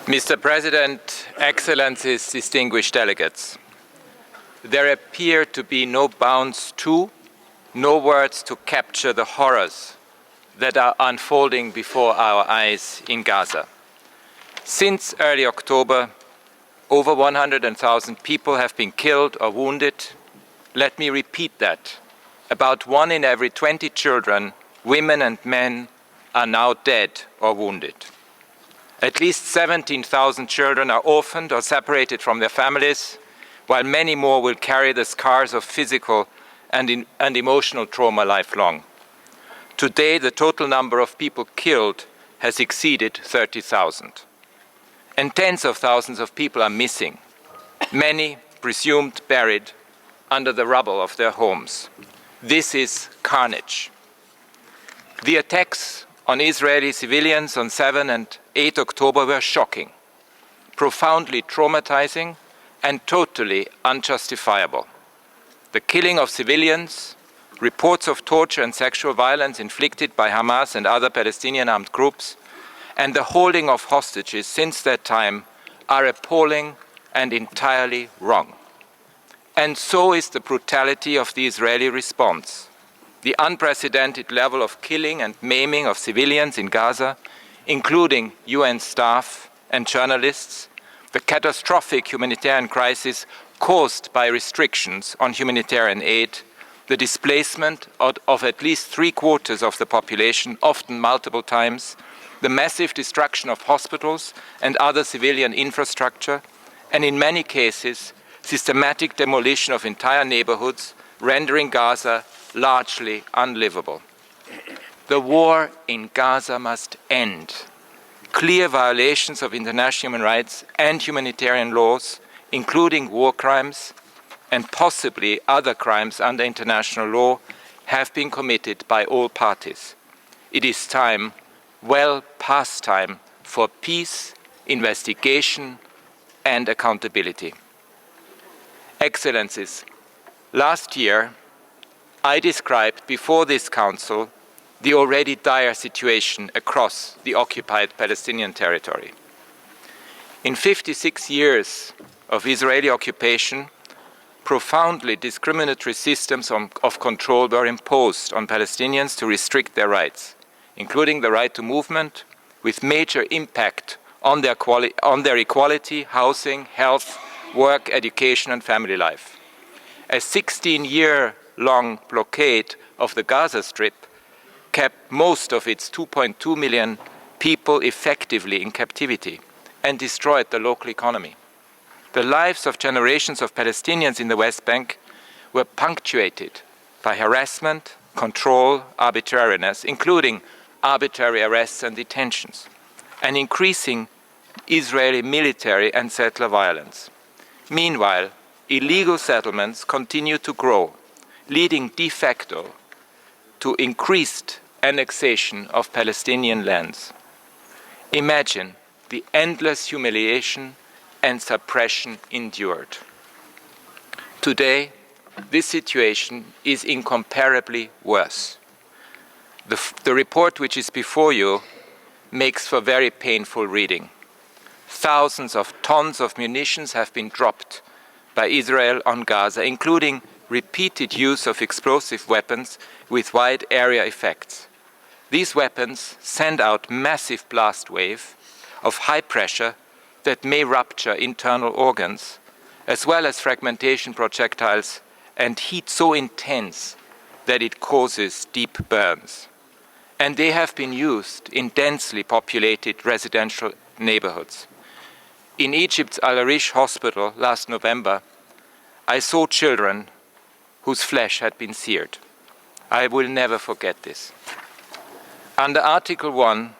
Mr. President, Excellencies, distinguished delegates, there appear to be no bounds to, no words to capture the horrors that are unfolding before our eyes in Gaza. Since early October, over 100,000 people have been killed or wounded. Let me repeat that. About 1 in every 20 children, women and men are now dead or wounded. At least 17,000 children are orphaned or separated from their families, while many more will carry the scars of physical and emotional trauma lifelong. Today, the total number of people killed has exceeded 30,000. And tens of thousands of people are missing, many presumed buried under the rubble of their homes. This is carnage. The attacks on Israeli civilians on 7 and 8 October were shocking, profoundly traumatizing, and totally unjustifiable. The killing of civilians, reports of torture and sexual violence inflicted by Hamas and other Palestinian armed groups, and the holding of hostages since that time are appalling and entirely wrong. And so is the brutality of the Israeli response. The unprecedented level of killing and maiming of civilians in Gaza, including UN staff and journalists, the catastrophic humanitarian crisis caused by restrictions on humanitarian aid, the displacement of at least 3/4 of the population, often multiple times, the massive destruction of hospitals and other civilian infrastructure, and in many cases, systematic demolition of entire neighborhoods, rendering Gaza largely unlivable. The war in Gaza must end. Clear violations of international human rights and humanitarian laws, including war crimes and possibly other crimes under international law, have been committed by all parties. It is time, well past time, for peace, investigation, and accountability. Excellencies, last year, I described before this Council the already dire situation across the occupied Palestinian territory. In 56 years of Israeli occupation, profoundly discriminatory systems of control were imposed on Palestinians to restrict their rights, including the right to movement, with major impact on their equality, housing, health, work, education, and family life. A 16-year-long blockade of the Gaza Strip kept most of its 2.2 million people effectively in captivity and destroyed the local economy. The lives of generations of Palestinians in the West Bank were punctuated by harassment, control, arbitrariness, including arbitrary arrests and detentions, and increasing Israeli military and settler violence. Meanwhile, illegal settlements continue to grow, leading de facto to increased annexation of Palestinian lands. Imagine the endless humiliation and suppression endured. Today, this situation is incomparably worse. The report which is before you makes for very painful reading. Thousands of tons of munitions have been dropped by Israel on Gaza, including repeated use of explosive weapons with wide area effects. These weapons send out massive blast waves of high pressure that may rupture internal organs, as well as fragmentation projectiles and heat so intense that it causes deep burns. And they have been used in densely populated residential neighborhoods. In Egypt's Al-Arish hospital last November, I saw children whose flesh had been seared. I will never forget this. Under Article 1,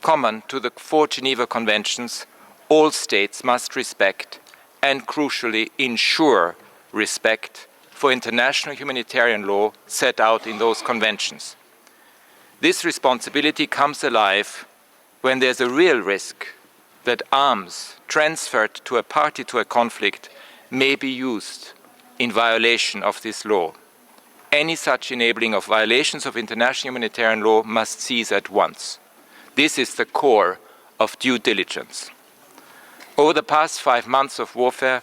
common to the 4 Geneva Conventions, all states must respect and, crucially, ensure respect for international humanitarian law set out in those conventions. This responsibility comes alive when there's a real risk that arms transferred to a party to a conflict may be used in violation of this law. Any such enabling of violations of international humanitarian law must cease at once. This is the core of due diligence. Over the past 5 months of warfare,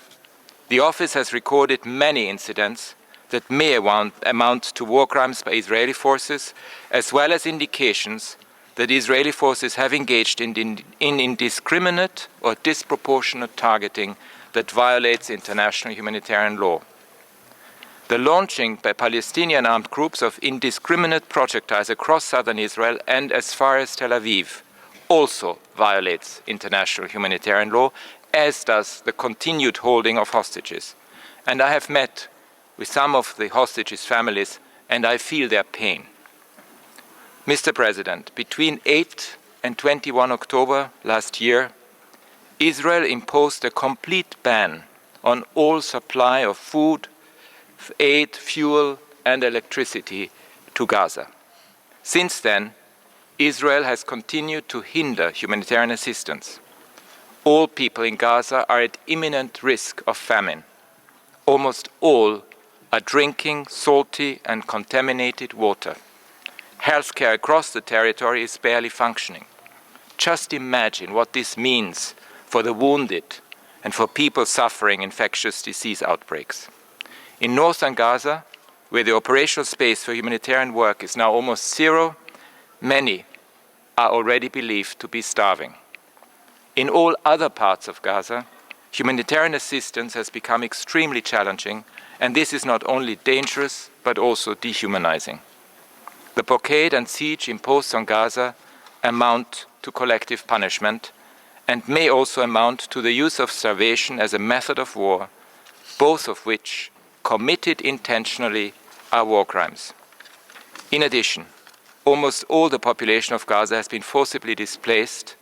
the Office has recorded many incidents that may amount to war crimes by Israeli forces, as well as indications that Israeli forces have engaged in indiscriminate or disproportionate targeting that violates international humanitarian law. The launching by Palestinian armed groups of indiscriminate projectiles across southern Israel and as far as Tel Aviv also violates international humanitarian law, as does the continued holding of hostages. And I have met with some of the hostages' families, and I feel their pain. Mr. President, between 8 and 21 October last year, Israel imposed a complete ban on all supply of food, aid, fuel, and electricity to Gaza. Since then, Israel has continued to hinder humanitarian assistance. All people in Gaza are at imminent risk of famine. Almost all are drinking salty and contaminated water. Healthcare across the territory is barely functioning. Just imagine what this means for the wounded and for people suffering infectious disease outbreaks. In northern Gaza, where the operational space for humanitarian work is now almost zero, many are already believed to be starving. In all other parts of Gaza, humanitarian assistance has become extremely challenging, and this is not only dangerous, but also dehumanizing. The blockade and siege imposed on Gaza amount to collective punishment and may also amount to the use of starvation as a method of war, both of which, committed intentionally, are war crimes. In addition, almost all the population of Gaza has been forcibly displaced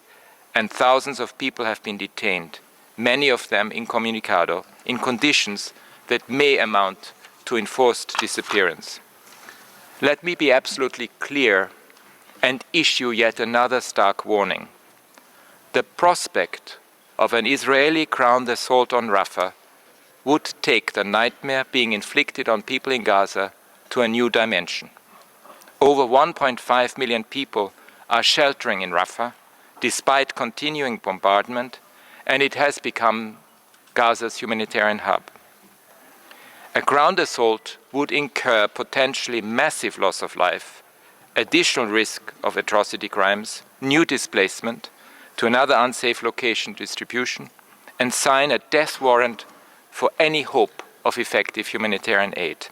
and thousands of people have been detained, many of them incommunicado, in conditions that may amount to enforced disappearance. Let me be absolutely clear and issue yet another stark warning. The prospect of an Israeli ground assault on Rafah would take the nightmare being inflicted on people in Gaza to a new dimension. Over 1.5 million people are sheltering in Rafah despite continuing bombardment, and it has become Gaza's humanitarian hub. A ground assault would incur potentially massive loss of life, additional risk of atrocity crimes, new displacement to another unsafe location distribution, and sign a death warrant for any hope of effective humanitarian aid.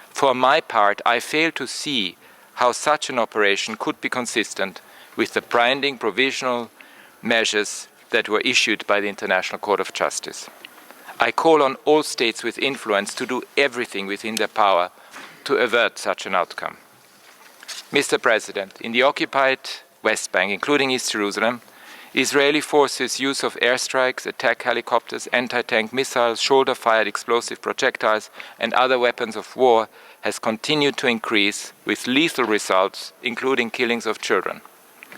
For my part, I fail to see how such an operation could be consistent with the binding provisional measures that were issued by the International Court of Justice. I call on all states with influence to do everything within their power to avert such an outcome. Mr. President, in the occupied West Bank, including East Jerusalem, Israeli forces' use of airstrikes, attack helicopters, anti-tank missiles, shoulder-fired explosive projectiles, and other weapons of war has continued to increase with lethal results, including killings of children.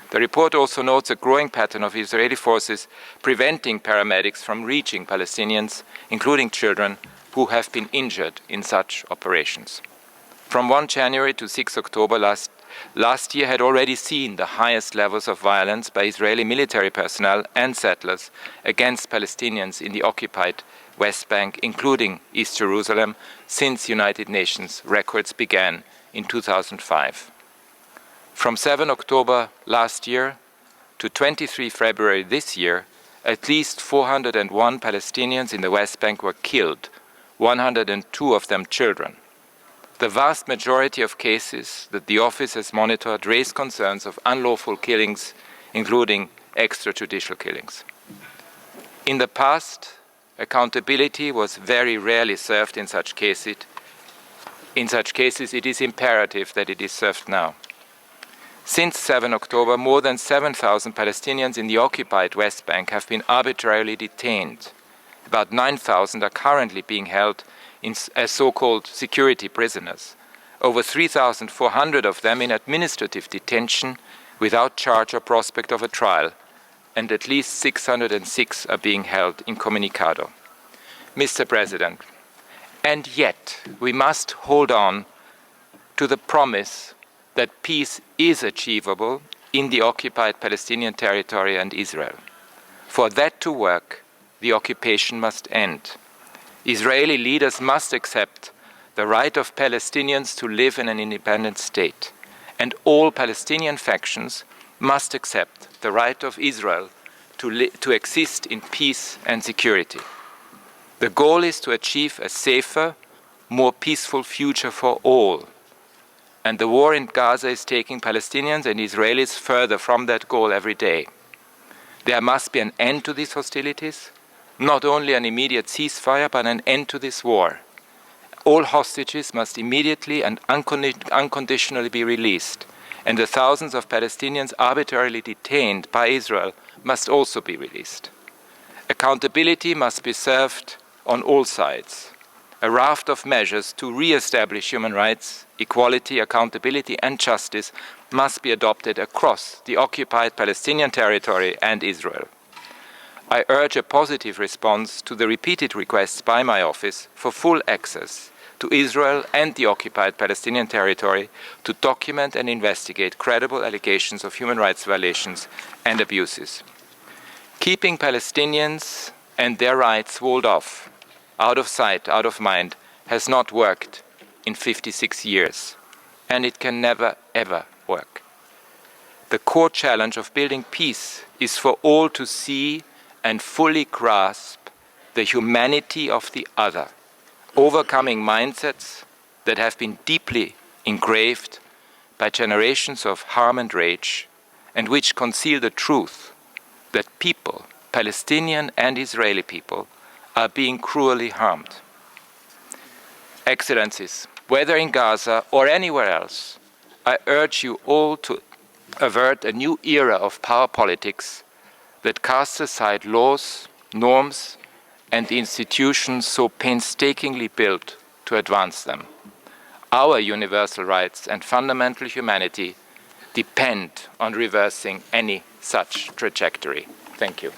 The report also notes a growing pattern of Israeli forces preventing paramedics from reaching Palestinians, including children, who have been injured in such operations. From 1 January to 6 October last year had already seen the highest levels of violence by Israeli military personnel and settlers against Palestinians in the occupied West Bank, including East Jerusalem, since United Nations records began in 2005. From 7 October last year to 23 February this year, at least 401 Palestinians in the West Bank were killed, 102 of them children. The vast majority of cases that the Office has monitored raise concerns of unlawful killings, including extrajudicial killings. In the past, accountability was very rarely served in such cases. In such cases, it is imperative that it is served now. Since 7 October, more than 7,000 Palestinians in the occupied West Bank have been arbitrarily detained. About 9,000 are currently being held as so-called security prisoners. Over 3,400 of them in administrative detention without charge or prospect of a trial, and at least 606 are being held incommunicado. Mr. President, and yet we must hold on to the promise that peace is achievable in the occupied Palestinian territory and Israel. For that to work, the occupation must end. Israeli leaders must accept the right of Palestinians to live in an independent state, and all Palestinian factions must accept the right of Israel to exist in peace and security. The goal is to achieve a safer, more peaceful future for all. And the war in Gaza is taking Palestinians and Israelis further from that goal every day. There must be an end to these hostilities, not only an immediate ceasefire, but an end to this war. All hostages must immediately and unconditionally be released, and the thousands of Palestinians arbitrarily detained by Israel must also be released. Accountability must be served on all sides. A raft of measures to re-establish human rights, equality, accountability and justice must be adopted across the occupied Palestinian territory and Israel. I urge a positive response to the repeated requests by my office for full access to Israel and the occupied Palestinian territory to document and investigate credible allegations of human rights violations and abuses. Keeping Palestinians and their rights walled off, out of sight, out of mind, has not worked in 56 years, and it can never, ever work. The core challenge of building peace is for all to see and fully grasp the humanity of the other, overcoming mindsets that have been deeply engraved by generations of harm and rage, and which conceal the truth that people, Palestinian and Israeli people, are being cruelly harmed. Excellencies, whether in Gaza or anywhere else, I urge you all to avert a new era of power politics that casts aside laws, norms, and the institutions so painstakingly built to advance them. Our universal rights and fundamental humanity depend on reversing any such trajectory. Thank you.